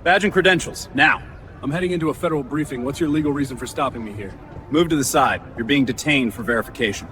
Badge and credentials, now. I'm heading into a federal briefing. What's your legal reason for stopping me here? Move to the side. You're being detained for verification.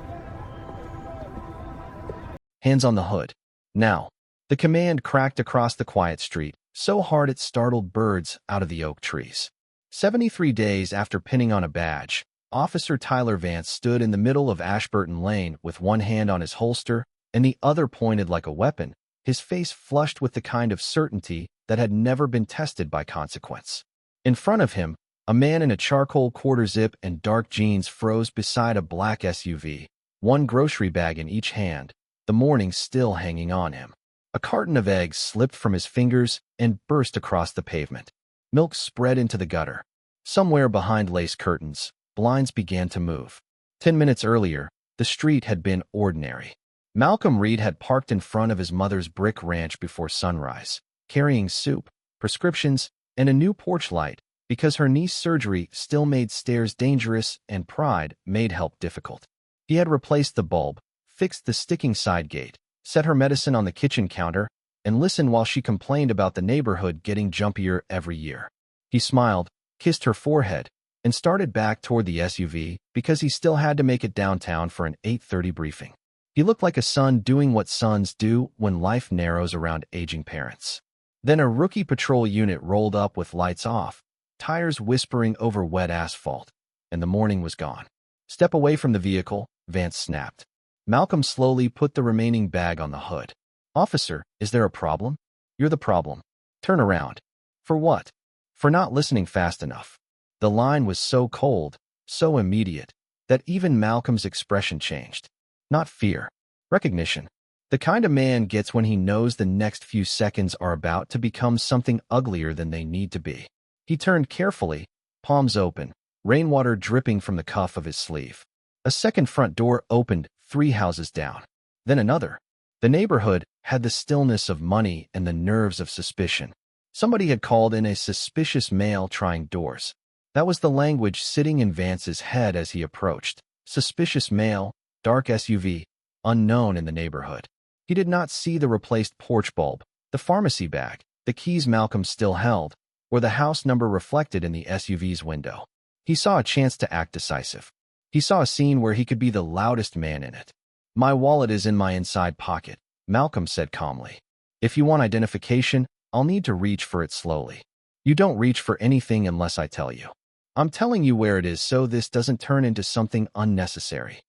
Hands on the hood. Now. The command cracked across the quiet street, so hard it startled birds out of the oak trees. 73 days after pinning on a badge, Officer Tyler Vance stood in the middle of Ashburton Lane with one hand on his holster and the other pointed like a weapon, his face flushed with the kind of certainty that had never been tested by consequence. In front of him, a man in a charcoal quarter-zip and dark jeans froze beside a black SUV, one grocery bag in each hand, the morning still hanging on him. A carton of eggs slipped from his fingers and burst across the pavement. Milk spread into the gutter. Somewhere behind lace curtains, blinds began to move. 10 minutes earlier, the street had been ordinary. Malcolm Reed had parked in front of his mother's brick ranch before sunrise, carrying soup, prescriptions, and a new porch light, because her niece's surgery still made stairs dangerous and pride made help difficult. He had replaced the bulb, fixed the sticking side gate, set her medicine on the kitchen counter, and listened while she complained about the neighborhood getting jumpier every year. He smiled, kissed her forehead, and started back toward the SUV because he still had to make it downtown for an 8:30 briefing. He looked like a son doing what sons do when life narrows around aging parents. Then a rookie patrol unit rolled up with lights off, tires whispering over wet asphalt, and the morning was gone. Step away from the vehicle, Vance snapped. Malcolm slowly put the remaining bag on the hood. Officer, is there a problem? You're the problem. Turn around. For what? For not listening fast enough. The line was so cold, so immediate, that even Malcolm's expression changed. Not fear. Recognition. The kind a man gets when he knows the next few seconds are about to become something uglier than they need to be. He turned carefully, palms open, rainwater dripping from the cuff of his sleeve. A second front door opened 3 houses down. Then another. The neighborhood had the stillness of money and the nerves of suspicion. Somebody had called in a suspicious male trying doors. That was the language sitting in Vance's head as he approached. Suspicious male, dark SUV, unknown in the neighborhood. He did not see the replaced porch bulb, the pharmacy bag, the keys Malcolm still held, or the house number reflected in the SUV's window. He saw a chance to act decisive. He saw a scene where he could be the loudest man in it. My wallet is in my inside pocket, Malcolm said calmly. If you want identification, I'll need to reach for it slowly. You don't reach for anything unless I tell you. I'm telling you where it is so this doesn't turn into something unnecessary.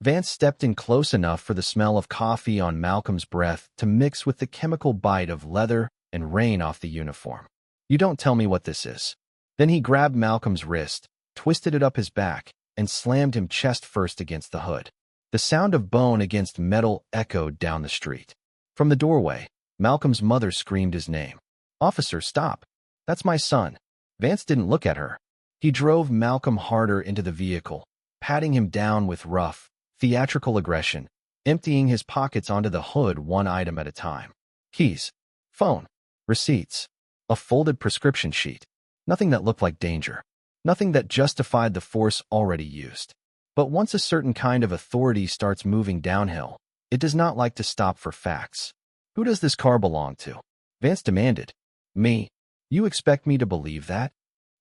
Vance stepped in close enough for the smell of coffee on Malcolm's breath to mix with the chemical bite of leather and rain off the uniform. You don't tell me what this is. Then he grabbed Malcolm's wrist, twisted it up his back, and slammed him chest first against the hood. The sound of bone against metal echoed down the street. From the doorway, Malcolm's mother screamed his name. Officer, stop. That's my son. Vance didn't look at her. He drove Malcolm harder into the vehicle, patting him down with rough, theatrical aggression, emptying his pockets onto the hood one item at a time. Keys, phone, receipts, a folded prescription sheet. Nothing that looked like danger. Nothing that justified the force already used. But once a certain kind of authority starts moving downhill, it does not like to stop for facts. Who does this car belong to? Vance demanded. Me. You expect me to believe that?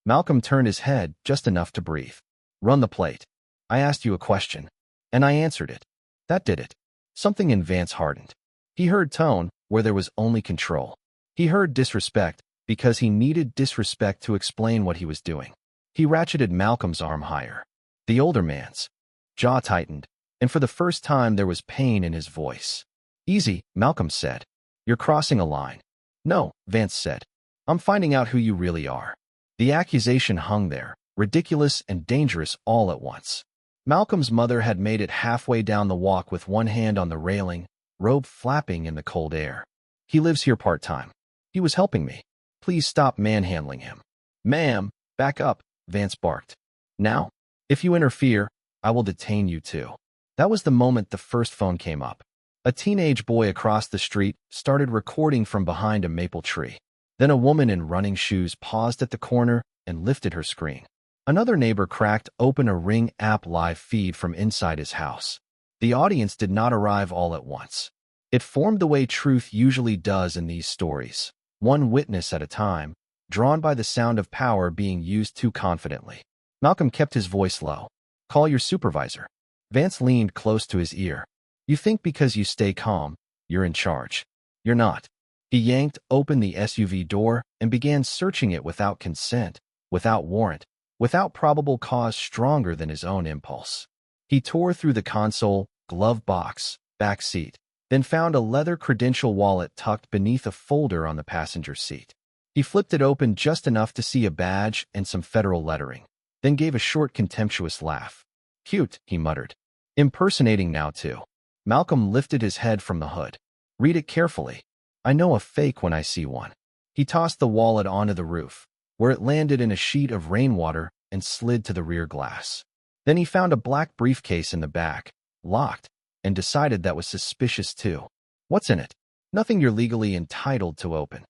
Malcolm turned his head just enough to breathe. Run the plate. I asked you a question, and I answered it. That did it. Something in Vance hardened. He heard tone where there was only control. He heard disrespect because he needed disrespect to explain what he was doing. He ratcheted Malcolm's arm higher. The older man's jaw tightened, and for the first time there was pain in his voice. Easy, Malcolm said. You're crossing a line. No, Vance said. I'm finding out who you really are. The accusation hung there, ridiculous and dangerous all at once. Malcolm's mother had made it halfway down the walk with one hand on the railing, robe flapping in the cold air. He lives here part-time. He was helping me. Please stop manhandling him. Ma'am, back up, Vance barked. Now? If you interfere, I will detain you too. That was the moment the first phone came up. A teenage boy across the street started recording from behind a maple tree. Then a woman in running shoes paused at the corner and lifted her screen. Another neighbor cracked open a Ring app live feed from inside his house. The audience did not arrive all at once. It formed the way truth usually does in these stories, one witness at a time, drawn by the sound of power being used too confidently. Malcolm kept his voice low. "Call your supervisor." Vance leaned close to his ear. "You think because you stay calm, you're in charge. You're not." He yanked open the SUV door and began searching it without consent, without warrant, without probable cause stronger than his own impulse. He tore through the console, glove box, back seat, then found a leather credential wallet tucked beneath a folder on the passenger seat. He flipped it open just enough to see a badge and some federal lettering, then gave a short, contemptuous laugh. "Cute," he muttered. "Impersonating now, too." Malcolm lifted his head from the hood. "Read it carefully. I know a fake when I see one." He tossed the wallet onto the roof, where it landed in a sheet of rainwater and slid to the rear glass. Then he found a black briefcase in the back, locked, and decided that was suspicious too. "What's in it?" "Nothing you're legally entitled to open."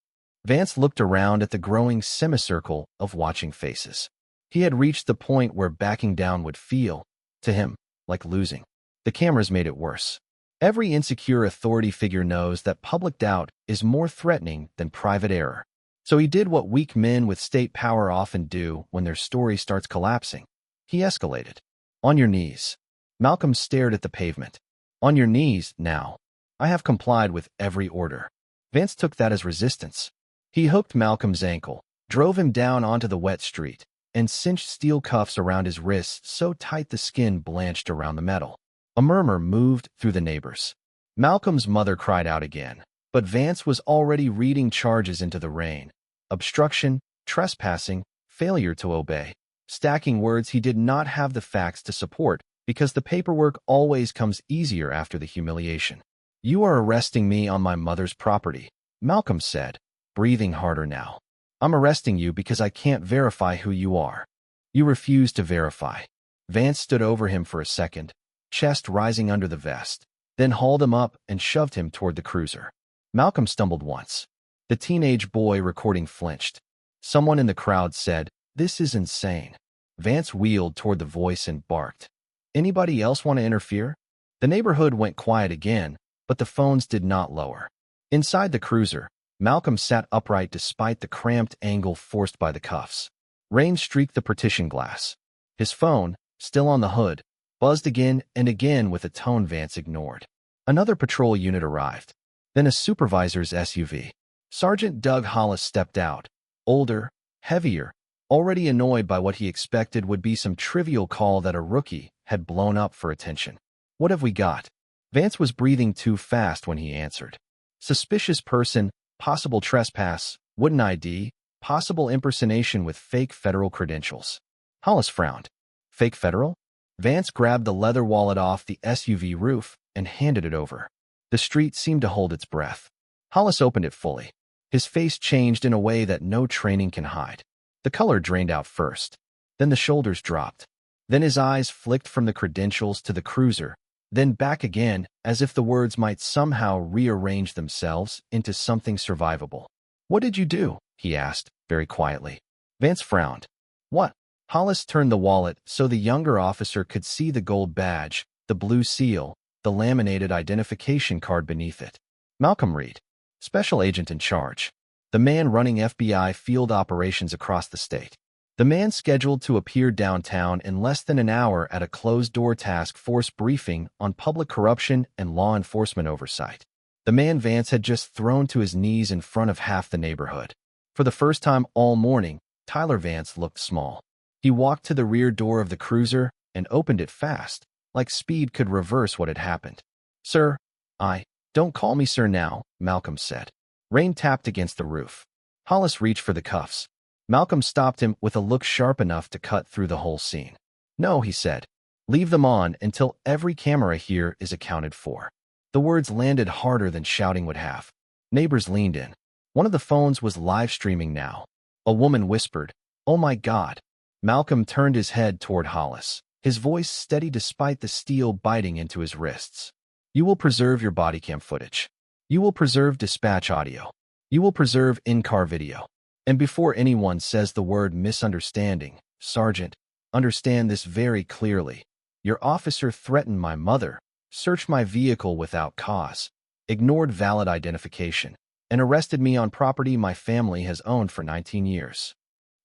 Vance looked around at the growing semicircle of watching faces. He had reached the point where backing down would feel, to him, like losing. The cameras made it worse. Every insecure authority figure knows that public doubt is more threatening than private error. So he did what weak men with state power often do when their story starts collapsing. He escalated. "On your knees." Malcolm stared at the pavement. "On your knees, now. I have complied with every order." Vance took that as resistance. He hooked Malcolm's ankle, drove him down onto the wet street, and cinched steel cuffs around his wrists so tight the skin blanched around the metal. A murmur moved through the neighbors. Malcolm's mother cried out again, but Vance was already reading charges into the rain. Obstruction, trespassing, failure to obey. Stacking words he did not have the facts to support because the paperwork always comes easier after the humiliation. "You are arresting me on my mother's property," Malcolm said, breathing harder now. "I'm arresting you because I can't verify who you are." "You refuse to verify." Vance stood over him for a second, chest rising under the vest, then hauled him up and shoved him toward the cruiser. Malcolm stumbled once. The teenage boy recording flinched. Someone in the crowd said, "This is insane." Vance wheeled toward the voice and barked. "Anybody else want to interfere?" The neighborhood went quiet again, but the phones did not lower. Inside the cruiser, Malcolm sat upright despite the cramped angle forced by the cuffs. Rain streaked the partition glass. His phone, still on the hood, buzzed again and again with a tone Vance ignored. Another patrol unit arrived. Then a supervisor's SUV. Sergeant Doug Hollis stepped out, older, heavier, already annoyed by what he expected would be some trivial call that a rookie had blown up for attention. "What have we got?" Vance was breathing too fast when he answered. "Suspicious person, possible trespass, wooden ID, possible impersonation with fake federal credentials." Hollis frowned. "Fake federal?" Vance grabbed the leather wallet off the SUV roof and handed it over. The street seemed to hold its breath. Hollis opened it fully. His face changed in a way that no training can hide. The color drained out first. Then the shoulders dropped. Then his eyes flicked from the credentials to the cruiser, then back again as if the words might somehow rearrange themselves into something survivable. "What did you do?" he asked, very quietly. Vance frowned. "What?" Hollis turned the wallet so the younger officer could see the gold badge, the blue seal, the laminated identification card beneath it. "Malcolm Reed, special agent in charge. The man running FBI field operations across the state. The man scheduled to appear downtown in less than an hour at a closed-door task force briefing on public corruption and law enforcement oversight. The man Vance had just thrown to his knees in front of half the neighborhood. For the first time all morning, Tyler Vance looked small. He walked to the rear door of the cruiser and opened it fast, like speed could reverse what had happened. "Sir, don't call me sir now," Malcolm said. Rain tapped against the roof. Hollis reached for the cuffs. Malcolm stopped him with a look sharp enough to cut through the whole scene. "No," he said. "Leave them on until every camera here is accounted for." The words landed harder than shouting would have. Neighbors leaned in. One of the phones was live streaming now. A woman whispered, "Oh my God." Malcolm turned his head toward Hollis, his voice steady despite the steel biting into his wrists. "You will preserve your body cam footage. You will preserve dispatch audio. You will preserve in-car video. And before anyone says the word misunderstanding, Sergeant, understand this very clearly. Your officer threatened my mother, searched my vehicle without cause, ignored valid identification, and arrested me on property my family has owned for 19 years.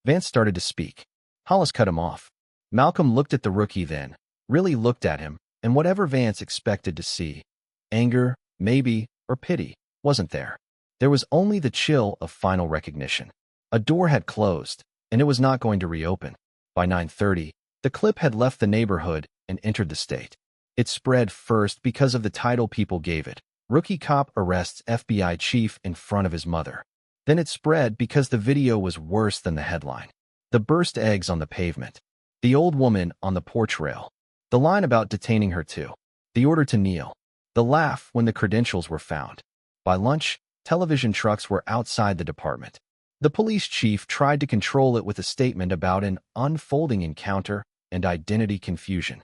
Vance started to speak. Hollis cut him off. Malcolm looked at the rookie then, really looked at him, and whatever Vance expected to see, anger, maybe, or pity, wasn't there. There was only the chill of final recognition. A door had closed, and it was not going to reopen. By 9:30, the clip had left the neighborhood and entered the state. It spread first because of the title people gave it. Rookie cop arrests FBI chief in front of his mother. Then it spread because the video was worse than the headline. The burst eggs on the pavement. The old woman on the porch rail. The line about detaining her too. The order to kneel. The laugh when the credentials were found. By lunch, television trucks were outside the department. The police chief tried to control it with a statement about an unfolding encounter and identity confusion.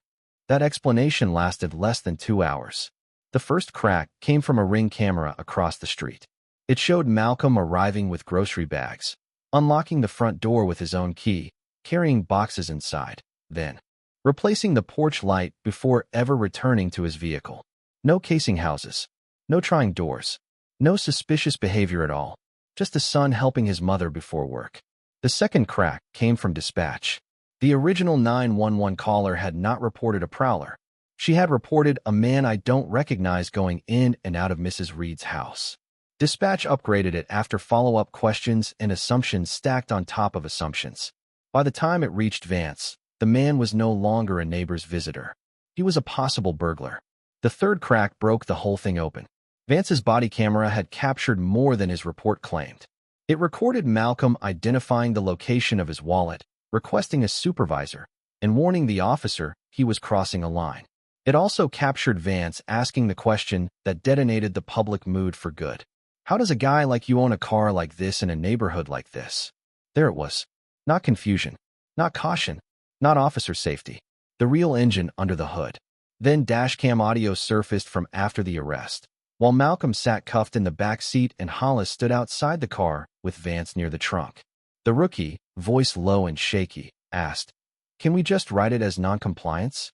That explanation lasted less than 2 hours. The first crack came from a Ring camera across the street. It showed Malcolm arriving with grocery bags, unlocking the front door with his own key, carrying boxes inside, then replacing the porch light before ever returning to his vehicle. No casing houses, no trying doors, no suspicious behavior at all, just the son helping his mother before work. The second crack came from dispatch. The original 911 caller had not reported a prowler. She had reported a man I don't recognize going in and out of Mrs. Reed's house. Dispatch upgraded it after follow-up questions and assumptions stacked on top of assumptions. By the time it reached Vance, the man was no longer a neighbor's visitor. He was a possible burglar. The third crack broke the whole thing open. Vance's body camera had captured more than his report claimed. It recorded Malcolm identifying the location of his wallet, requesting a supervisor, and warning the officer he was crossing a line. It also captured Vance asking the question that detonated the public mood for good. How does a guy like you own a car like this in a neighborhood like this? There it was. Not confusion, not caution, not officer safety. The real engine under the hood. Then dashcam audio surfaced from after the arrest, while Malcolm sat cuffed in the back seat and Hollis stood outside the car with Vance near the trunk. The rookie, voice low and shaky, asked, "Can we just write it as noncompliance?"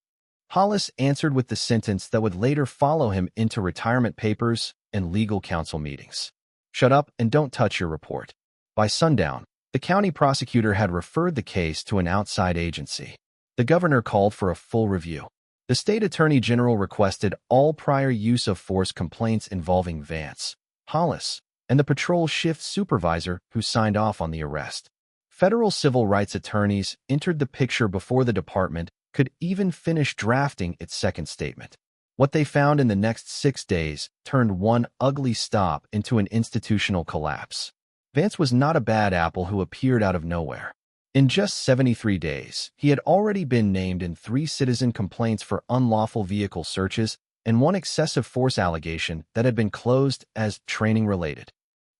Hollis answered with the sentence that would later follow him into retirement papers and legal counsel meetings. "Shut up and don't touch your report." By sundown, the county prosecutor had referred the case to an outside agency. The governor called for a full review. The state attorney general requested all prior use of force complaints involving Vance, Hollis, and the patrol shift supervisor who signed off on the arrest. Federal civil rights attorneys entered the picture before the department could even finish drafting its second statement. What they found in the next 6 days turned one ugly stop into an institutional collapse. Vance was not a bad apple who appeared out of nowhere. In just 73 days, he had already been named in 3 citizen complaints for unlawful vehicle searches and 1 excessive force allegation that had been closed as training-related.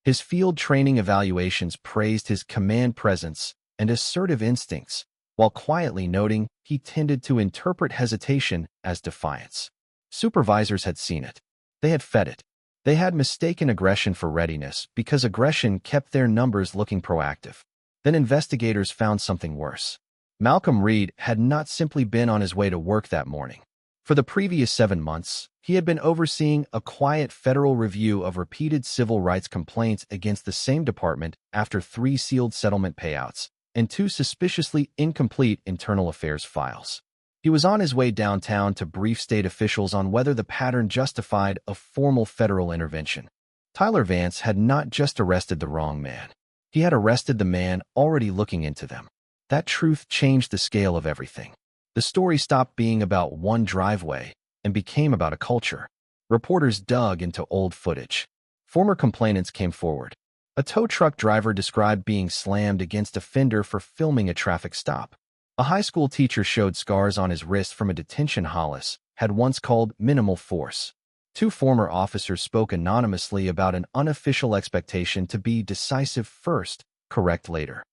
His field training evaluations praised his command presence and assertive instincts, while quietly noting he tended to interpret hesitation as defiance. Supervisors had seen it. They had fed it. They had mistaken aggression for readiness because aggression kept their numbers looking proactive. Then investigators found something worse. Malcolm Reed had not simply been on his way to work that morning. For the previous 7 months, he had been overseeing a quiet federal review of repeated civil rights complaints against the same department after 3 sealed settlement payouts and 2 suspiciously incomplete internal affairs files. He was on his way downtown to brief state officials on whether the pattern justified a formal federal intervention. Tyler Vance had not just arrested the wrong man. He had arrested the man already looking into them. That truth changed the scale of everything. The story stopped being about one driveway and became about a culture. Reporters dug into old footage. Former complainants came forward. A tow truck driver described being slammed against a fender for filming a traffic stop. A high school teacher showed scars on his wrist from a detention Hollis had once called minimal force. 2 former officers spoke anonymously about an unofficial expectation to be decisive first, correct later.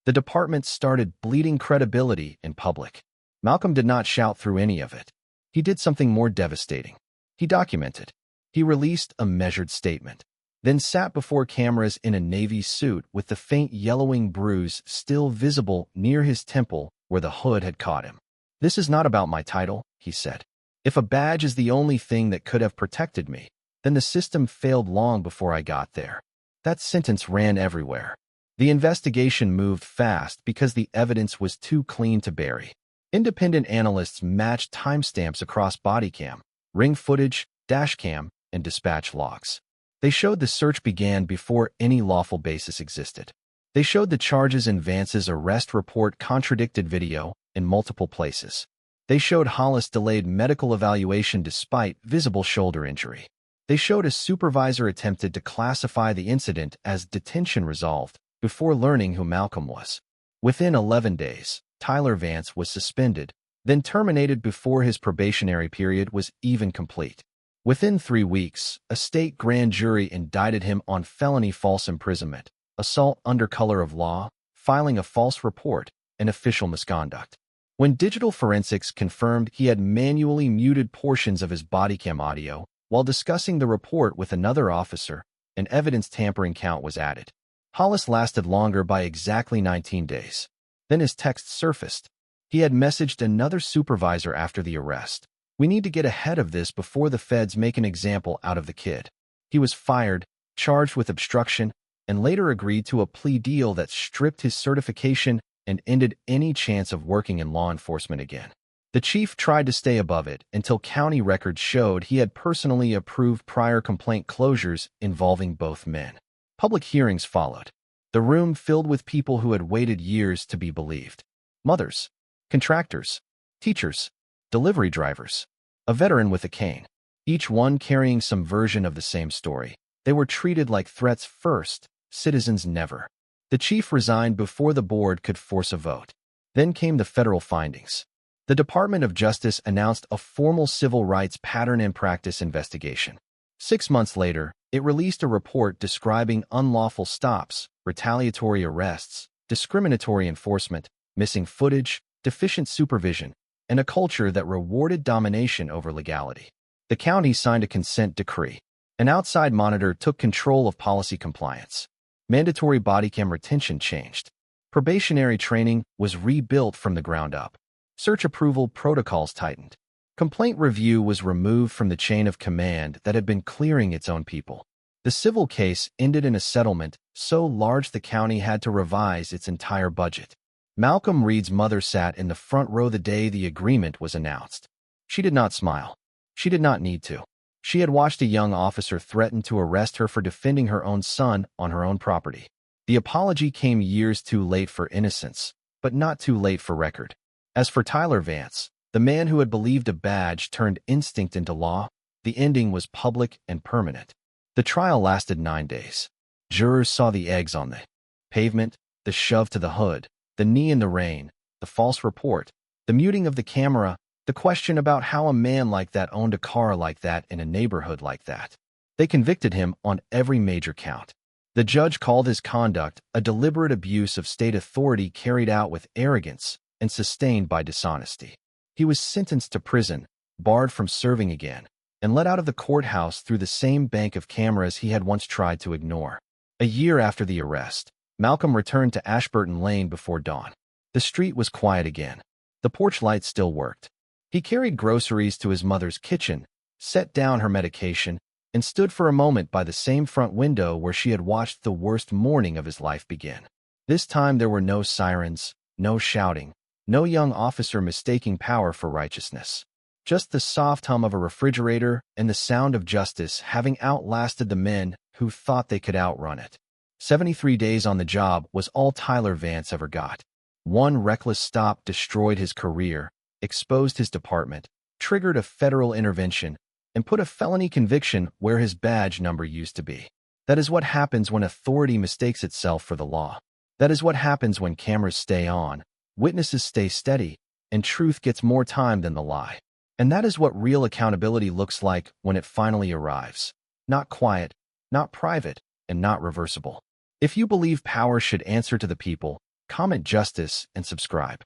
The department started bleeding credibility in public. Malcolm did not shout through any of it. He did something more devastating. He documented. He released a measured statement, then sat before cameras in a navy suit with the faint yellowing bruise still visible near his temple where the hood had caught him. "This is not about my title," he said. "If a badge is the only thing that could have protected me, then the system failed long before I got there. That sentence ran everywhere. The investigation moved fast because the evidence was too clean to bury. Independent analysts matched timestamps across body cam, ring footage, dash cam, and dispatch logs. They showed the search began before any lawful basis existed. They showed the charges in Vance's arrest report contradicted video in multiple places. They showed Hollis delayed medical evaluation despite visible shoulder injury. They showed a supervisor attempted to classify the incident as detention resolved before learning who Malcolm was. Within 11 days, Tyler Vance was suspended, then terminated before his probationary period was even complete. Within 3 weeks, a state grand jury indicted him on felony false imprisonment, assault under color of law, filing a false report, and official misconduct. When digital forensics confirmed he had manually muted portions of his body cam audio while discussing the report with another officer, an evidence tampering count was added. Hollis lasted longer by exactly 19 days. Then his text surfaced. He had messaged another supervisor after the arrest. "We need to get ahead of this before the feds make an example out of the kid." He was fired, charged with obstruction, and later agreed to a plea deal that stripped his certification and ended any chance of working in law enforcement again. The chief tried to stay above it until county records showed he had personally approved prior complaint closures involving both men. Public hearings followed. The room filled with people who had waited years to be believed. Mothers, contractors, teachers, delivery drivers, a veteran with a cane, each one carrying some version of the same story. They were treated like threats first, citizens never. The chief resigned before the board could force a vote. Then came the federal findings. The Department of Justice announced a formal civil rights pattern and practice investigation. 6 months later, it released a report describing unlawful stops, retaliatory arrests, discriminatory enforcement, missing footage, deficient supervision, and a culture that rewarded domination over legality. The county signed a consent decree. An outside monitor took control of policy compliance. Mandatory body cam retention changed. Probationary training was rebuilt from the ground up. Search approval protocols tightened. Complaint review was removed from the chain of command that had been clearing its own people. The civil case ended in a settlement so large the county had to revise its entire budget. Malcolm Reed's mother sat in the front row the day the agreement was announced. She did not smile. She did not need to. She had watched a young officer threaten to arrest her for defending her own son on her own property. The apology came years too late for innocence, but not too late for record. As for Tyler Vance, the man who had believed a badge turned instinct into law, the ending was public and permanent. The trial lasted 9 days. Jurors saw the eggs on the pavement, the shove to the hood, the knee in the rain, the false report, the muting of the camera, the question about how a man like that owned a car like that in a neighborhood like that. They convicted him on every major count. The judge called his conduct a deliberate abuse of state authority carried out with arrogance and sustained by dishonesty. He was sentenced to prison, barred from serving again, and let out of the courthouse through the same bank of cameras he had once tried to ignore. A year after the arrest, Malcolm returned to Ashburton Lane before dawn. The street was quiet again. The porch light still worked. He carried groceries to his mother's kitchen, set down her medication, and stood for a moment by the same front window where she had watched the worst morning of his life begin. This time there were no sirens, no shouting, no young officer mistaking power for righteousness. Just the soft hum of a refrigerator and the sound of justice having outlasted the men who thought they could outrun it. 73 days on the job was all Tyler Vance ever got. One reckless stop destroyed his career, exposed his department, triggered a federal intervention, and put a felony conviction where his badge number used to be. That is what happens when authority mistakes itself for the law. That is what happens when cameras stay on, witnesses stay steady, and truth gets more time than the lie. And that is what real accountability looks like when it finally arrives. Not quiet, not private, and not reversible. If you believe power should answer to the people, comment justice and subscribe.